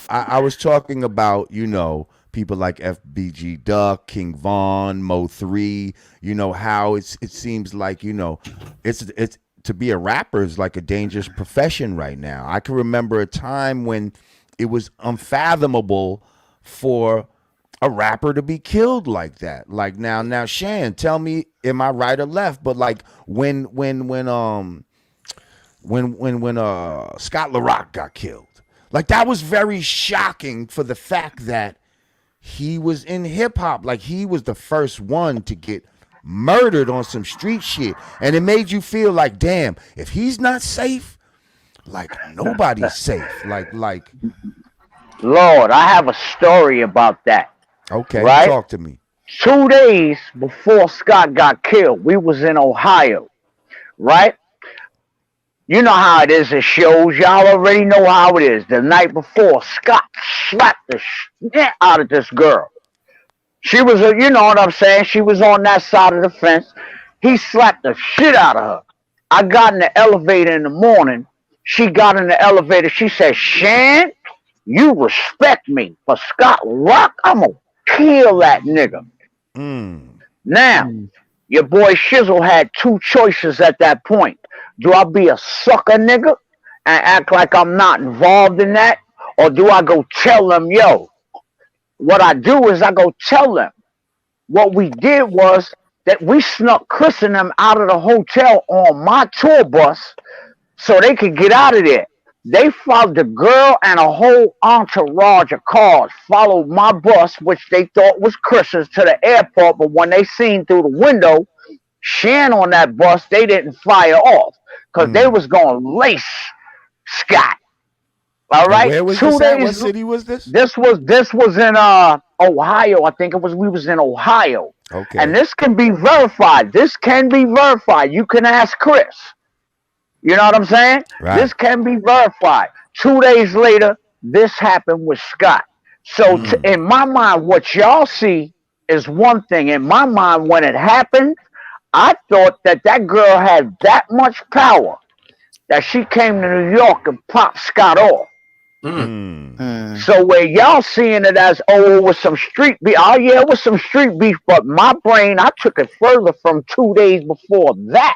I was talking about, people like FBG Duck, King Von, Mo 3, how it seems like, it's to be a rapper is like a dangerous profession right now. I can remember a time when it was unfathomable for a rapper to be killed like that. Like now, Shan, tell me, am I right or left? But like when Scott LaRock got killed, like that was very shocking for the fact that he was in hip hop. Like he was the first one to get murdered on some street shit, and it made you feel like, damn, if he's not safe, like nobody's safe. Like Lord, I have a story about that. okay, Right? talk to me. 2 days before Scott got killed, we was in Ohio. Right? You know how it is at shows. Y'all already know how it is. The night before, Scott slapped the shit out of this girl. She was, you know what I'm saying? She was on that side of the fence. He slapped the shit out of her. I got in the elevator in the morning. She got in the elevator. She said, Shan, you respect me. For Scott Rock, I'm going to kill that nigga. Mm. Now, your boy Shizzle had two choices at that point. Do I be a sucker nigga and act like I'm not involved in that? Or do I go tell them, yo, what I do is I go tell them. What we did was that we snuck Chris and them out of the hotel on my tour bus so they could get out of there. They followed the girl and a whole entourage of cars, followed my bus, which they thought was Chris's, to the airport. But when they seen through the window, Shan on that bus, they didn't fire off because they was going to lace Scott. All right. And where was 2 this at? What days. city was this? This was in Ohio. I think it was. We was in Ohio. Okay. And this can be verified. This can be verified. You can ask Chris. You know what I'm saying? Right. This can be verified. 2 days later, this happened with Scott. So in my mind, what y'all see is one thing. In my mind, when it happened, I thought that that girl had that much power that she came to New York and popped Scott off. So where y'all seeing it as, oh, it was some street beef. Oh yeah, it was some street beef. But my brain, I took it further from 2 days before that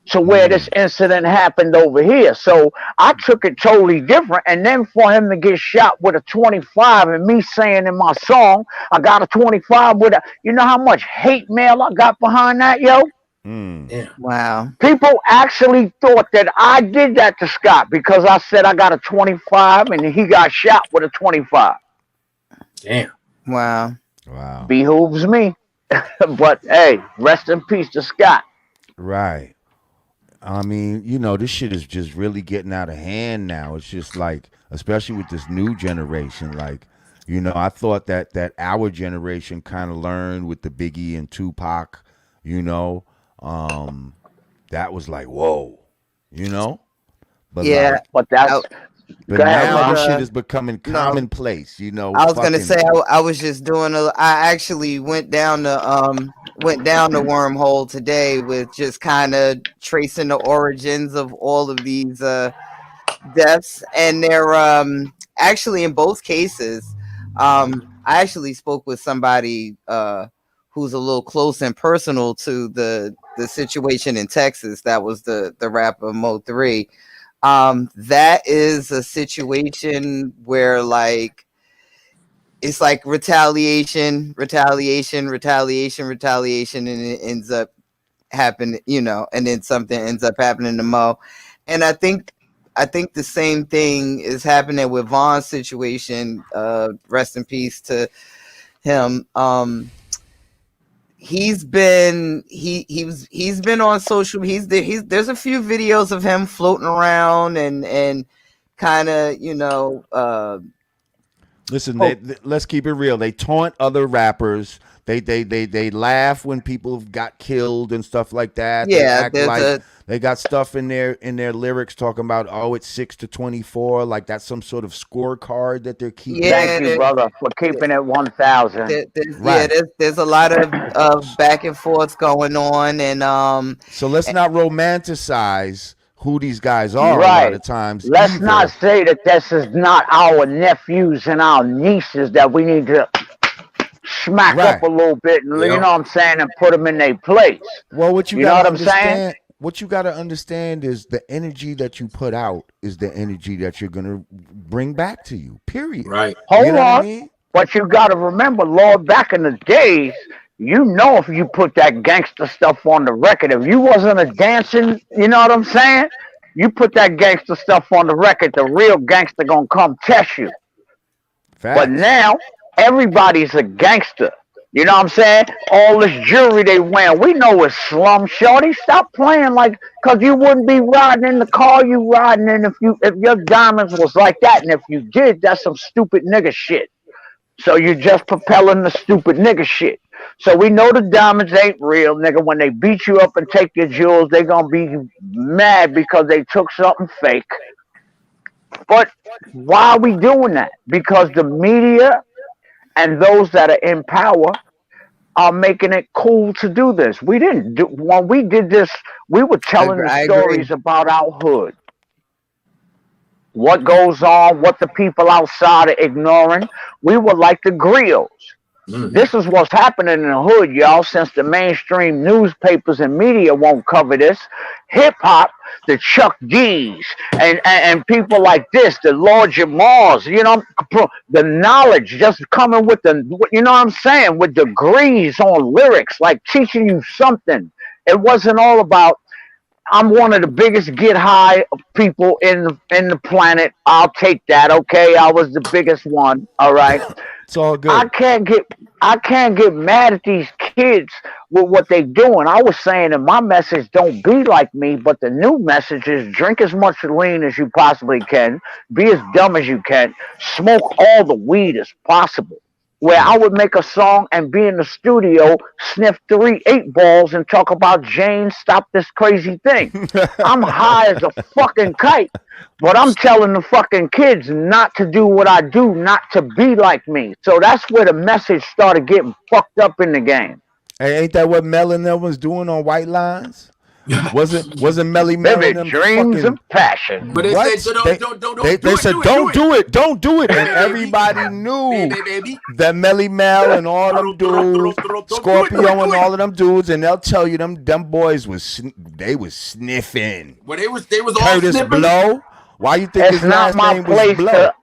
to where this incident happened over here. So I took it totally different. And then for him to get shot with a 25 and me saying in my song, I got a 25 with a, you know how much hate mail I got behind that, yo? Yeah. Wow. People actually thought that I did that to Scott because I said I got a 25 and he got shot with a 25. Damn. Wow. Wow. Behooves me. But hey, rest in peace to Scott. Right. I mean, this shit is just really getting out of hand now. It's just like, especially with this new generation, like, I thought that our generation kind of learned with the Biggie and Tupac, that was like, whoa, but Yeah. like, But that's but go ahead, now Ron. this shit is becoming commonplace, I was gonna fucking- say I was just doing I actually went down the wormhole today with just kind of tracing the origins of all of these deaths, and they're actually in both cases. I actually spoke with somebody who's a little close and personal to the situation in Texas. That was the rapper Mo 3. That is a situation where like it's like retaliation, and it ends up happening, and then something ends up happening to Mo. And I think the same thing is happening with Von's situation. Rest in peace to him. He's been on social. There's a few videos of him floating around and kind of Listen, let's keep it real. They taunt other rappers. They laugh when people got killed and stuff like that. Yeah, they act like they got stuff in their lyrics talking about, oh, it's 6-24, like that's some sort of scorecard that they're keeping. Thank you, brother, for keeping it 1,000. Right. There's a lot of back and forth going on, and So let's not romanticize who these guys are a lot Right. of times Let's either. not say that this is not our nephews and our nieces that we need to smack up Right. a little bit, and you Yep. know what I'm saying, and put them in their place. Well, what you You know gotta what I'm saying? understand, what you gotta understand is the energy that you put out is the energy that you're gonna bring back to you. Period. Right. You Hold know what I on. mean? But you got to remember, Lord, back in the days, you know, if you put that gangster stuff on the record, if you wasn't a dancing, you know what I'm saying? You put that gangster stuff on the record, the real gangster gonna come test you. But Facts. now everybody's a gangster. You know what I'm saying? All this jewelry they wear, we know it's slum. Shorty, stop playing like, cause you wouldn't be riding in the car you riding in if your diamonds was like that, and if you did, that's some stupid nigga shit. So you're just propelling the stupid nigga shit. So we know the diamonds ain't real, nigga. When they beat you up and take your jewels, they gonna be mad because they took something fake. But why are we doing that? Because the media and those that are in power are making it cool to do this. We didn't do when we did this. We were telling the I agree. stories about our hood, what goes on, what the people outside are ignoring. We were like the griots. Mhm. This is what's happening in the hood, y'all, since the mainstream newspapers and media won't cover this. Hip hop, the Chuck D's, and people like this, the Lord Jamars, you know, the knowledge just coming with the, you know what I'm saying, with degrees on lyrics, like teaching you something. It wasn't all about, I'm one of the biggest get high people in the planet. I'll take that, okay? I was the biggest one, all right? It's all I good. can't get I can't get mad at these kids with what they doing. I was saying in my message, don't be like me, but the new message is drink as much lean as you possibly can, be as dumb as you can, smoke all the weed as possible. Where I would make a song and be in the studio, sniff 3 8 balls, and talk about Jane, stop this crazy thing. I'm high as a fucking kite, but I'm telling the fucking kids not to do what I do, not to be like me. So that's where the message started getting fucked up in the game. Hey, ain't that what Mel and them was doing on White Lines? Wasn't Melly Mel and Vivid them dreams fucking of passion. But they what? said, don't They do it, said do it, don't do do it, don't do it, and Baby. everybody knew Baby. that Melly Mel and all them dudes, Do Scorpio and it. all of them dudes, and they'll tell you them boys they was sniffing. Well, they was all Curtis snipping. Blow. Why you think It's his not last my name was place Blow? to.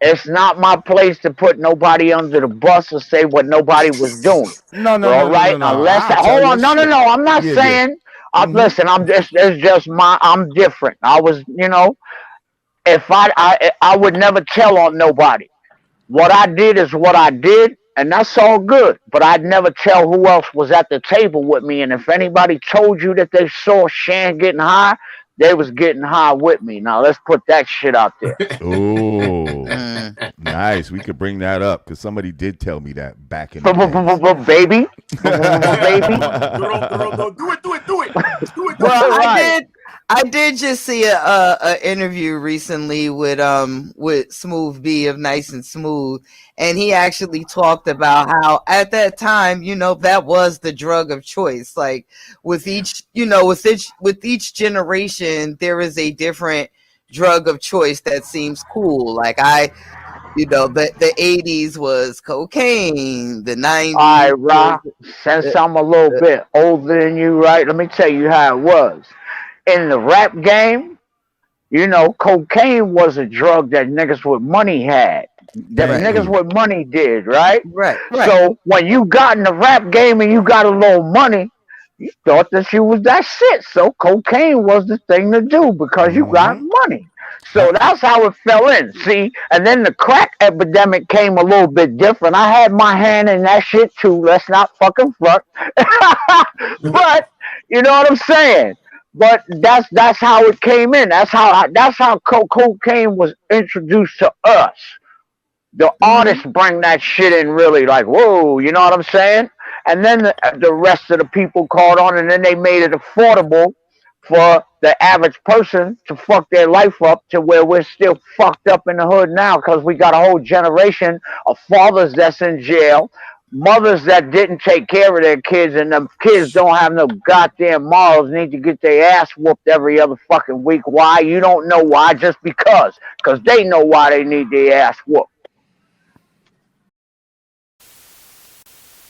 It's not my place to put nobody under the bus or say what nobody was doing. No, no, All no, no, right, no, no. unless I'll tell hold your on, no, shit. I'm not Yeah, yeah. saying. Listen, I'm just. It's just I'm different. I was, if I would never tell on nobody. What I did is what I did, and that's all good. But I'd never tell who else was at the table with me. And if anybody told you that they saw Shan getting high, they was getting high with me. Now let's put that shit out there. Oh, Mm. nice. We could bring that up because somebody did tell me that back in the day. Baby, baby. Do it. Well, Right. I did just see a interview recently with Smooth B of Nice and Smooth, and he actually talked about how at that time, that was the drug of choice. Like with each, with each generation, there is a different drug of choice that seems cool. Like the 80s was cocaine, the 90s All right, Ra. was Since I'm a little bit older than you, right? Let me tell you how it was. In the rap game, cocaine was a drug that niggas with money had. That Thank niggas you. with money did, right? right. So when you got in the rap game and you got a little money, you thought that you was that shit. So cocaine was the thing to do because you got money. So that's how it fell in. See, and then the crack epidemic came a little bit different. I had my hand in that shit too. Let's not fucking front. But you know what I'm saying. But that's how it came in. That's how cocaine was introduced to us. The artists bring that shit in really like, whoa, you know what I'm saying? And then the rest of the people caught on, and then they made it affordable for the average person to fuck their life up to where we're still fucked up in the hood now because we got a whole generation of fathers that's in jail, mothers that didn't take care of their kids and them kids don't have no goddamn morals need to get their ass whooped every other fucking week. Why? You don't know why, just because. Because they know why they need their ass whooped.